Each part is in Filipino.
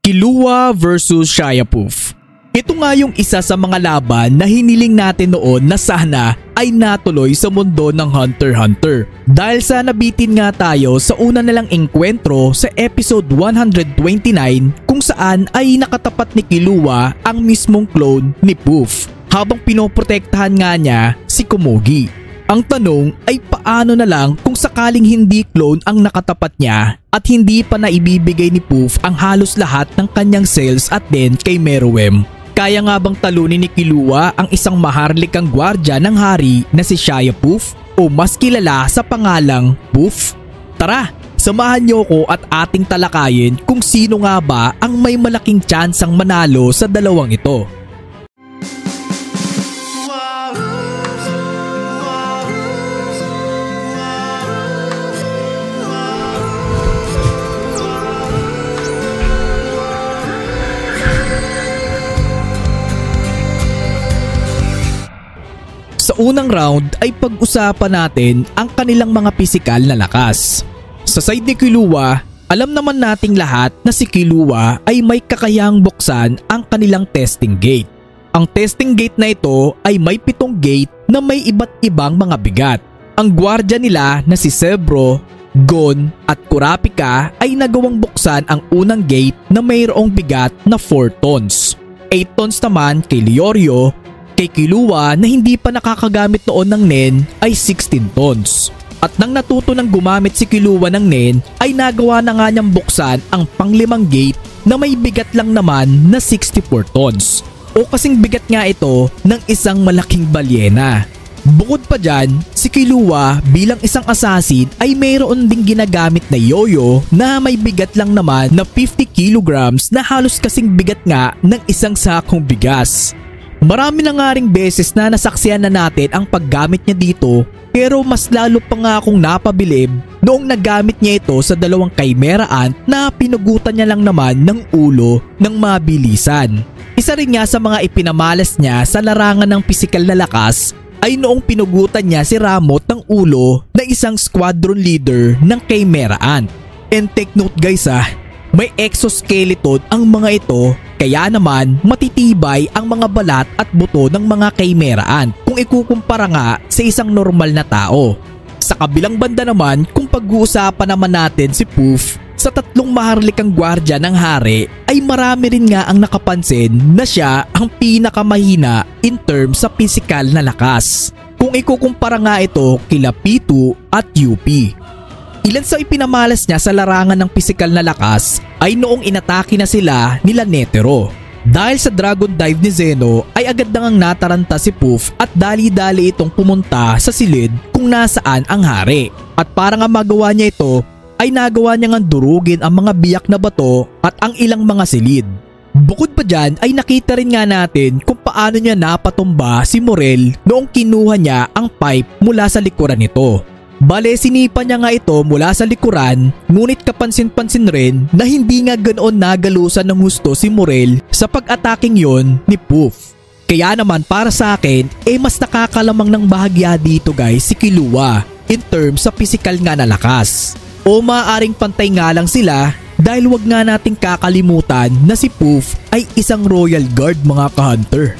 Killua versus Shiapuff. Ito nga yung isa sa mga laban na hiniling natin noon na sana ay natuloy sa mundo ng Hunter x Hunter. Dahil sa nabitin nga tayo sa una nilang engkwentro sa episode 129 kung saan ay nakatapat ni Killua ang mismong clone ni Puff habang pinoprotektahan nga niya si Komugi. Ang tanong ay paano na lang kung sakaling hindi clone ang nakatapat niya at hindi pa naibibigay ni Puff ang halos lahat ng kanyang cells at din kay Meruem. Kaya nga bang talunin ni Killua ang isang maharlikang gwardya ng hari na si Shiapuff o mas kilala sa pangalang Puff? Tara, samahan niyo ko at ating talakayin kung sino nga ba ang may malaking tsansang manalo sa dalawang ito. Sa unang round ay pag-usapan natin ang kanilang mga pisikal na lakas. Sa side ni Killua, alam naman nating lahat na si Killua ay may kakayahang buksan ang kanilang testing gate. Ang testing gate na ito ay may 7 gate na may iba't ibang mga bigat. Ang gwardya nila na si Zebro, Gon at Kurapika ay nagawang buksan ang unang gate na mayroong bigat na 4 tons. 8 tons naman kay Leorio. Kay Killua na hindi pa nakakagamit noon ng Nen ay 16 tons. At nang natuto ng gumamit si Killua ng Nen ay nagawa na nga niyang buksan ang panglimang gate na may bigat lang naman na 64 tons. O kasing bigat nga ito ng isang malaking balyena. Bukod pa dyan, si Killua bilang isang assassin ay mayroon ding ginagamit na yoyo na may bigat lang naman na 50 kilograms na halos kasing bigat nga ng isang sakong bigas. Marami na nga ring beses na nasaksihan na natin ang paggamit niya dito pero mas lalo pa nga akong napabilib noong nagamit niya ito sa dalawang Chimera Ant na pinugutan niya lang naman ng ulo ng mabilisan. Isa rin nga sa mga ipinamalas niya sa larangan ng pisikal na lakas ay noong pinugutan niya si Ramot ng ulo na isang squadron leader ng Chimera Ant. And take note guys may exoskeleton ang mga ito kaya naman matitibay ang mga balat at buto ng mga Chimera Ant kung ikukumpara nga sa isang normal na tao. Sa kabilang banda naman kung pag-uusapan naman natin si Puff, sa 3 maharlikang gwardya ng hari ay marami rin nga ang nakapansin na siya ang pinakamahina in terms sa pisikal na lakas. Kung ikukumpara nga ito kila Pitu at UP. Ilan sa ipinamalas niya sa larangan ng pisikal na lakas ay noong inatake na sila nila Netero. Dahil sa Dragon Dive ni Zeno ay agad nang nataranta si Puff at dali-dali itong pumunta sa silid kung nasaan ang hari. At para nga magawa niya ito ay nagawa niya ngang durugin ang mga biyak na bato at ang ilang mga silid. Bukod pa dyan ay nakita rin nga natin kung paano niya napatumba si Morel noong kinuha niya ang pipe mula sa likuran nito. Bale sinipa niya nga ito mula sa likuran ngunit kapansin-pansin rin na hindi nga ganoon nagalusan ng husto si Morel sa pag-ataking yon ni Puff. Kaya naman para sa akin mas nakakalamang ng bahagya dito guys si Killua in terms sa pisikal nga na lakas. O maaaring pantay nga lang sila dahil wag nga nating kakalimutan na si Puff ay isang royal guard mga ka-hunter.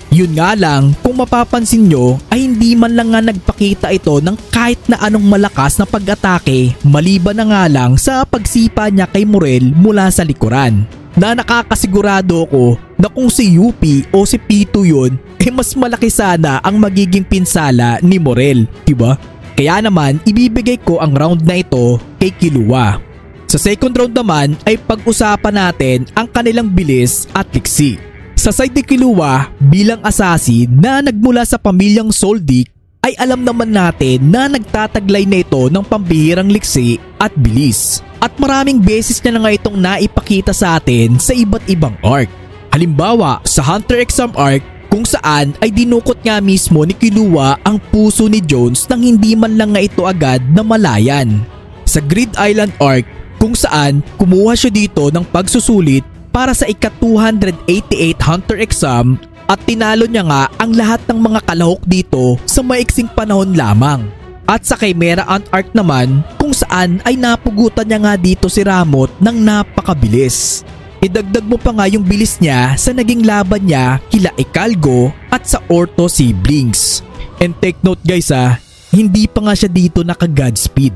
Yun nga lang, kung mapapansin nyo ay hindi man lang nga nagpakita ito ng kahit na anong malakas na pag-atake maliban na nga lang sa pagsipa niya kay Morel mula sa likuran. Na nakakasigurado ko na kung si UP o si Pitu yun mas malaki sana ang magiging pinsala ni Morel, diba? Kaya naman ibibigay ko ang round na ito kay Killua. Sa second round naman ay pag-usapan natin ang kanilang bilis at liksi. Sa side ni Killua bilang assassin na nagmula sa pamilyang Soldic ay alam naman natin na nagtataglay na ito ng pambihirang liksi at bilis. At maraming beses niya na nga itong naipakita sa atin sa iba't ibang arc. Halimbawa sa Hunter x Hunter arc kung saan ay dinukot nga mismo ni Killua ang puso ni Jones nang hindi man lang nga ito agad na malayan. Sa Grid Island arc kung saan kumuha siya dito ng pagsusulit para sa ika-288 Hunter exam at tinalo niya nga ang lahat ng mga kalahok dito sa maiksing panahon lamang. At sa Chimera Ant arc naman kung saan ay napugutan niya nga dito si Ramot ng napakabilis. Idagdag mo pa nga yung bilis niya sa naging laban niya kila Hidalgo at sa Orto siblings. And take note guys hindi pa nga siya dito naka-Godspeed.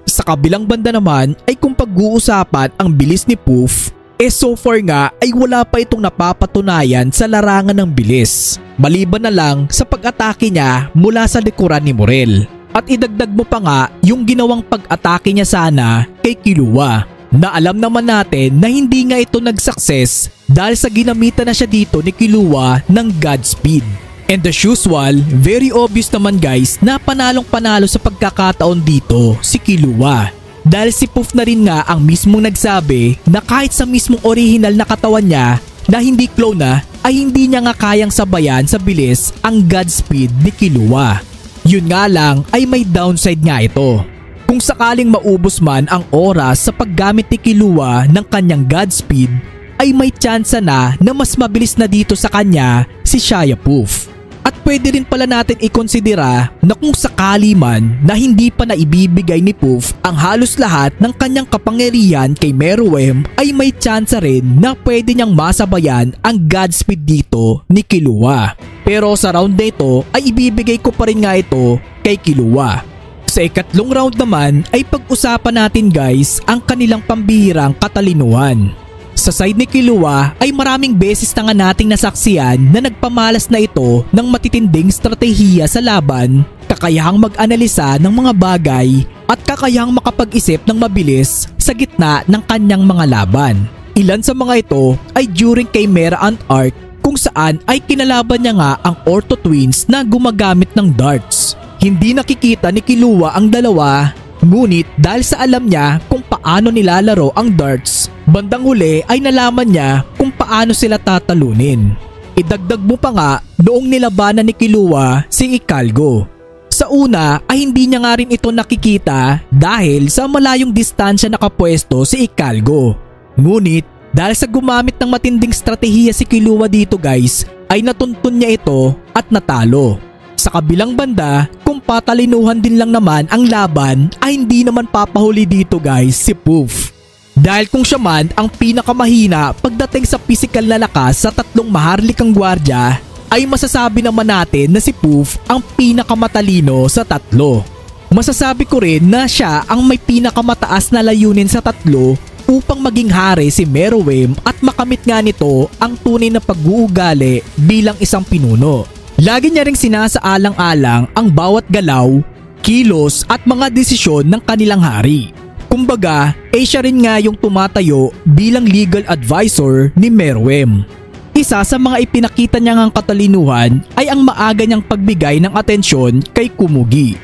Sa kabilang banda naman ay kung pag-uusapan ang bilis ni Poof, so far nga ay wala pa itong napapatunayan sa larangan ng bilis. Maliban na lang sa pag-atake niya mula sa likuran ni Morel. At idagdag mo pa nga yung ginawang pag-atake niya sana kay Killua. Na alam naman natin na hindi nga ito nag-success dahil sa ginamitan na siya dito ni Killua ng Godspeed. And as usual, very obvious naman guys na panalong-panalo sa pagkakataon dito si Killua. Dahil si Poof na rin nga ang mismong nagsabi na kahit sa mismong original na katawan niya na hindi clone na ay hindi niya nga kayang sabayan sa bilis ang Godspeed ni Killua. Yun nga lang ay may downside nga ito. Kung sakaling maubos man ang oras sa paggamit ni Killua ng kanyang Godspeed ay may tsansa na mas mabilis na dito sa kanya si Shia Poof. At pwede rin pala natin ikonsidera na kung sakali man na hindi pa naibibigay ni Poof ang halos lahat ng kanyang kapangyarihan kay Meruem ay may tsansa rin na pwede niyang masabayan ang Godspeed dito ni Killua. Pero sa round na ito ay ibibigay ko pa rin nga ito kay Killua. Sa ikatlong round naman ay pag-usapan natin guys ang kanilang pambihirang katalinuhan. Sa side ni Killua ay maraming beses na nga nating nasaksiyan na nagpamalas na ito ng matitinding stratehiya sa laban, kakayahang mag-analisa ng mga bagay at kakayahang makapag-isip ng mabilis sa gitna ng kanyang mga laban. Ilan sa mga ito ay during kay Mera and Arc kung saan ay kinalaban niya nga ang Orto Twins na gumagamit ng darts. Hindi nakikita ni Killua ang dalawa, ngunit dahil sa alam niya kung paano nilalaro ang darts, bandang huli ay nalaman niya kung paano sila tatalunin. Idagdag mo pa nga noong nilabanan ni Killua si Hidalgo. Sa una ay hindi niya nga rin ito nakikita dahil sa malayong distansya nakapwesto si Hidalgo. Ngunit dahil sa gumamit ng matinding stratehiya si Killua dito guys ay natuntun niya ito at natalo. Sa kabilang banda, kung patalinuhan din lang naman ang laban ay hindi naman papahuli dito guys si Poof. Dahil kung siya man ang pinakamahina pagdating sa pisikal na lakas sa tatlong maharlikang gwardya, ay masasabi naman natin na si Poof ang pinakamatalino sa tatlo. Masasabi ko rin na siya ang may pinakamataas na layunin sa tatlo upang maging hari si Meruem at makamit nga nito ang tunay na pag-uugali bilang isang pinuno. Lagi niya ring sinasaalang-alang ang bawat galaw, kilos at mga desisyon ng kanilang hari. Kumbaga, siya rin nga yung tumatayo bilang legal advisor ni Meruem. Isa sa mga ipinakita niya ngang katalinuhan ay ang maaga niyang pagbigay ng atensyon kay Komugi.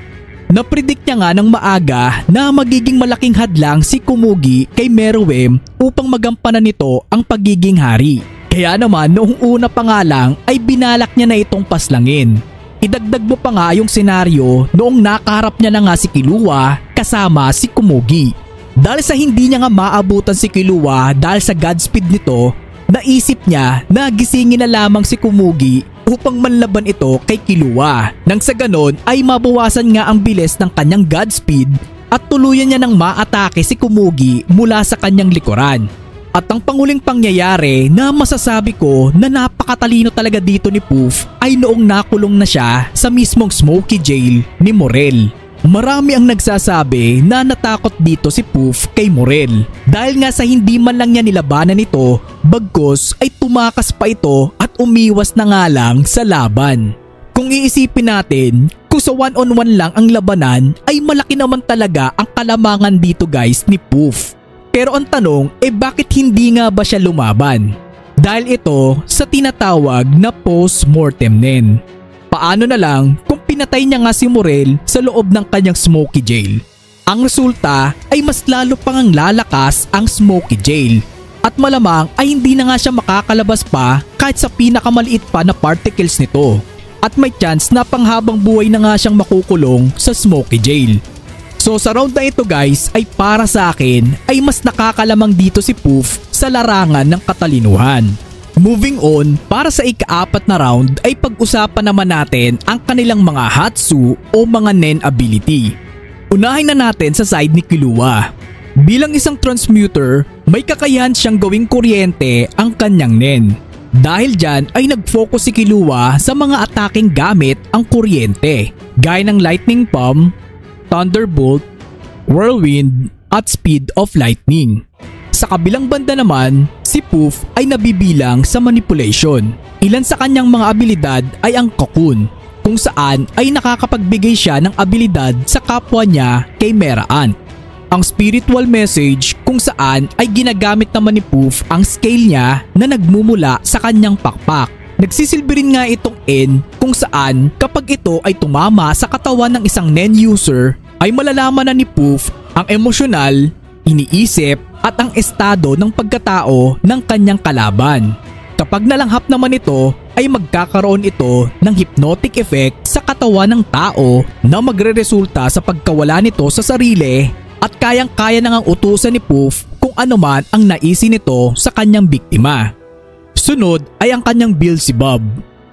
Napredict niya nga ng maaga na magiging malaking hadlang si Komugi kay Meruem upang magampanan nito ang pagiging hari. Kaya naman noong una pa nga lang ay binalak niya na itong paslangin. Idagdag mo pa nga yung senaryo noong nakaharap niya na nga si Killua kasama si Komugi. Dahil sa hindi niya nga maabutan si Killua dahil sa Godspeed nito, naisip niya na gisingin na lamang si Komugi upang manlaban ito kay Killua. Nang sa ganon ay mabawasan nga ang bilis ng kanyang Godspeed at tuluyan niya nang maatake si Komugi mula sa kanyang likuran. At ang panguling pangyayari na masasabi ko na napakatalino talaga dito ni Poof ay noong nakulong na siya sa mismong Smoky Jail ni Morel. Marami ang nagsasabi na natakot dito si Poof kay Morel dahil nga sa hindi man lang niya nilabanan ito, bagkus ay tumakas pa ito at umiwas na nga lang sa laban. Kung iisipin natin, kung sa one-on-one lang ang labanan ay malaki naman talaga ang kalamangan dito guys ni Poof. Pero ang tanong bakit hindi nga ba siya lumaban? Dahil ito sa tinatawag na post-mortem nin. Paano na lang kung pinatay niya nga si Morel sa loob ng kanyang Smoky Jail? Ang resulta ay mas lalo pang ang lalakas ang Smoky Jail. At malamang ay hindi na nga siya makakalabas pa kahit sa pinakamaliit pa na particles nito. At may chance na panghabang buhay na nga siyang makukulong sa Smoky Jail. So sa round na ito guys ay para sa akin ay mas nakakalamang dito si Poof sa larangan ng katalinuhan. Moving on, para sa ika-4 na round ay pag-usapan naman natin ang kanilang mga Hatsu o mga Nen ability. Unahin na natin sa side ni Killua. Bilang isang transmuter may kakayahan siyang gawing kuryente ang kanyang nen. Dahil dyan ay nag-focus si Killua sa mga ataking gamit ang kuryente gaya ng Lightning Palm, Thunderbolt, Whirlwind at Speed of Lightning. Sa kabilang banda naman, si Puff ay nabibilang sa manipulation. Ilan sa kanyang mga abilidad ay ang Cocoon, kung saan ay nakakapagbigay siya ng abilidad sa kapwa niya kay Mera Ant. Ang spiritual message kung saan ay ginagamit naman ni Puff ang scale niya na nagmumula sa kanyang pakpak. Nagsisilbi rin nga itong N kung saan kapag ito ay tumama sa katawan ng isang Nen user ay malalaman na ni Puff ang emosyonal, iniisip at ang estado ng pagkatao ng kanyang kalaban. Kapag nalanghap naman ito ay magkakaroon ito ng hypnotic effect sa katawan ng tao na magreresulta sa pagkawala nito sa sarili at kayang-kaya nang utusan ni Puff kung ano man ang naisin nito sa kanyang biktima. Sunod ay ang kanyang Beelzebub.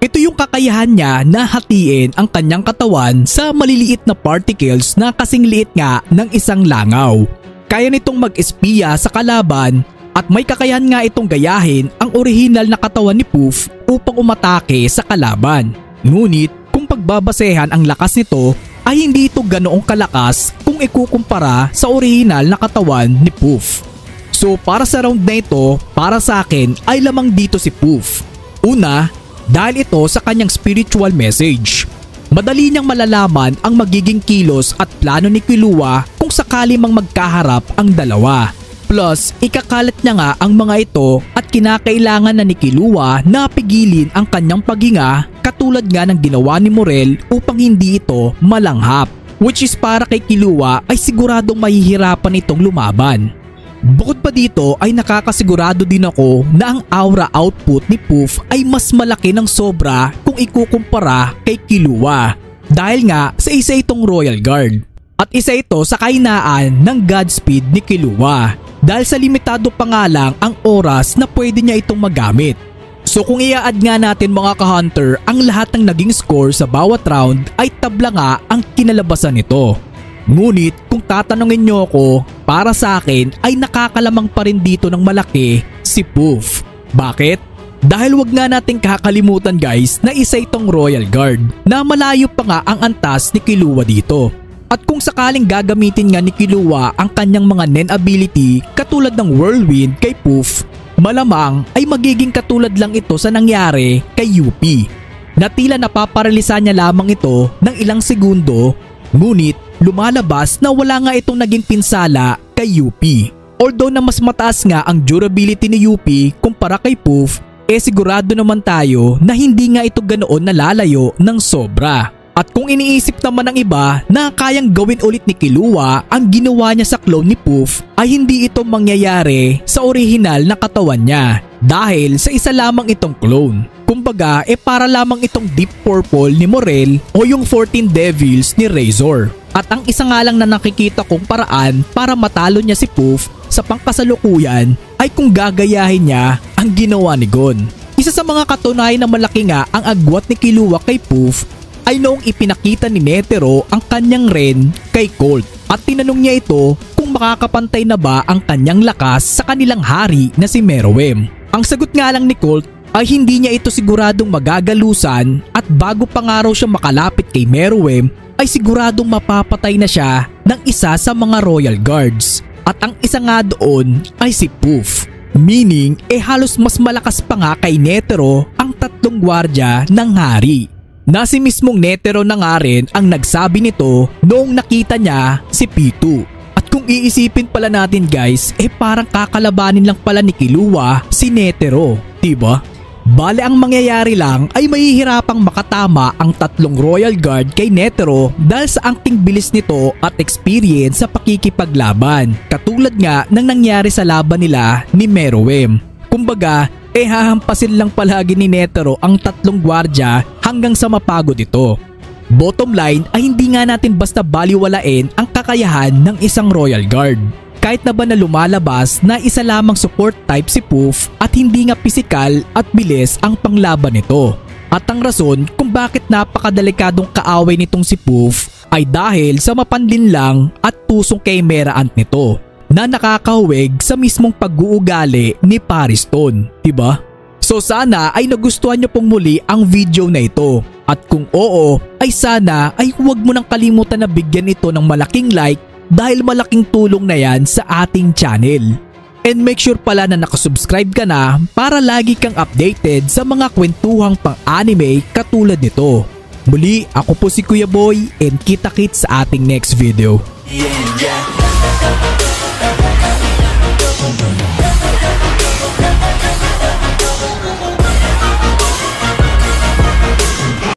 Ito yung kakayahan niya na hatiin ang kanyang katawan sa maliliit na particles na kasing liit nga ng isang langaw. Kaya nitong mag-espiya sa kalaban at may kakayahan nga itong gayahin ang orihinal na katawan ni Puff upang umatake sa kalaban. Ngunit kung pagbabasehan ang lakas nito ay hindi ito ganoong kalakas kung ikukumpara sa orihinal na katawan ni Puff. So para sa round na ito, para sa akin ay lamang dito si Puff. Una, dahil ito sa kanyang spiritual message. Madali niyang malalaman ang magiging kilos at plano ni Killua kung sakali mang magkaharap ang dalawa. Plus, ikakalat niya nga ang mga ito at kinakailangan na ni Killua na pigilin ang kanyang paghinga katulad nga ng ginawa ni Morel upang hindi ito malanghap. Which is para kay Killua ay siguradong mahihirapan itong lumaban. Bukod pa dito ay nakakasigurado din ako na ang aura output ni Puff ay mas malaki ng sobra kung ikukumpara kay Killua. Dahil nga sa isa itong Royal Guard. At isa ito sa kahinaan ng Godspeed ni Killua. Dahil sa limitado pa nga lang ang oras na pwede niya itong magamit. So kung i-add nga natin mga ka-hunter ang lahat ng naging score sa bawat round ay tabla nga ang kinalabasan nito. Ngunit kung tatanungin nyo ako, para sa akin ay nakakalamang pa rin dito ng malaki si Puff. Bakit? Dahil wag nga nating kakalimutan guys na isa itong Royal Guard na malayo pa nga ang antas ni Killua dito. At kung sakaling gagamitin nga ni Killua ang kanyang mga Nen ability katulad ng Whirlwind kay Puff, malamang ay magiging katulad lang ito sa nangyari kay UP. Na tila napaparalisa niya lamang ito ng ilang segundo, ngunit lumalabas na wala nga itong naging pinsala kay UP. Although na mas mataas nga ang durability ni UP kumpara kay Puff, sigurado naman tayo na hindi nga ito ganoon nalalayo ng sobra. At kung iniisip naman ng iba na kayang gawin ulit ni Killua ang ginawa niya sa clone ni Puff ay hindi ito mangyayari sa orihinal na katawan niya dahil sa isa lamang itong clone. Kumbaga para lamang itong Deep Purple ni Morel o yung 14 Devils ni Razor. At ang isa nga lang na nakikita kong paraan para matalo niya si Puff sa pangkasalukuyan ay kung gagayahin niya ang ginawa ni Gon. Isa sa mga katunayan na malaki nga ang agwat ni Killua kay Puff ay noong ipinakita ni Netero ang kanyang Ren kay Colt at tinanong niya ito kung makakapantay na ba ang kanyang lakas sa kanilang hari na si Meruem. Ang sagot nga lang ni Colt ay hindi niya ito siguradong magagalusan at bago pa nga raw siya makalapit kay Meruem ay siguradong mapapatay na siya ng isa sa mga Royal Guards. At ang isa nga doon ay si Puff. Meaning halos mas malakas pa nga kay Netero ang tatlong gwardya ng hari. Na si mismong Netero na nga rin ang nagsabi nito noong nakita niya si P2. At kung iisipin pala natin guys, parang kakalabanin lang pala ni Killua si Netero, diba? Bale ang mangyayari lang ay mahihirapang makatama ang tatlong Royal Guard kay Netero dahil sa angking bilis nito at experience sa pakikipaglaban. Katulad nga ng nangyari sa laban nila ni Meruem. Kumbaga, hahampasin lang palagi ni Netero ang tatlong gwardya hanggang sa mapagod ito. Bottom line ay hindi nga natin basta baliwalain ang kakayahan ng isang Royal Guard. Kahit na ba na lumalabas na isa lamang support type si Puff at hindi nga pisikal at bilis ang panglaban nito. At ang rason kung bakit napakadelikadong kaaway nitong si Puff ay dahil sa mapanlinlang at tusong kay Mera Ant nito. na nakakahawig sa mismong pag-uugali ni Pariston, diba? So sana ay nagustuhan nyo pong muli ang video na ito. At kung oo, ay sana ay huwag mo nang kalimutan na bigyan ito ng malaking like dahil malaking tulong na yan sa ating channel. And make sure pala na nakasubscribe ka na para lagi kang updated sa mga kwentuhang pang-anime katulad nito. Muli, ako po si Kuya Boy and kita-kits sa ating next video. Yeah.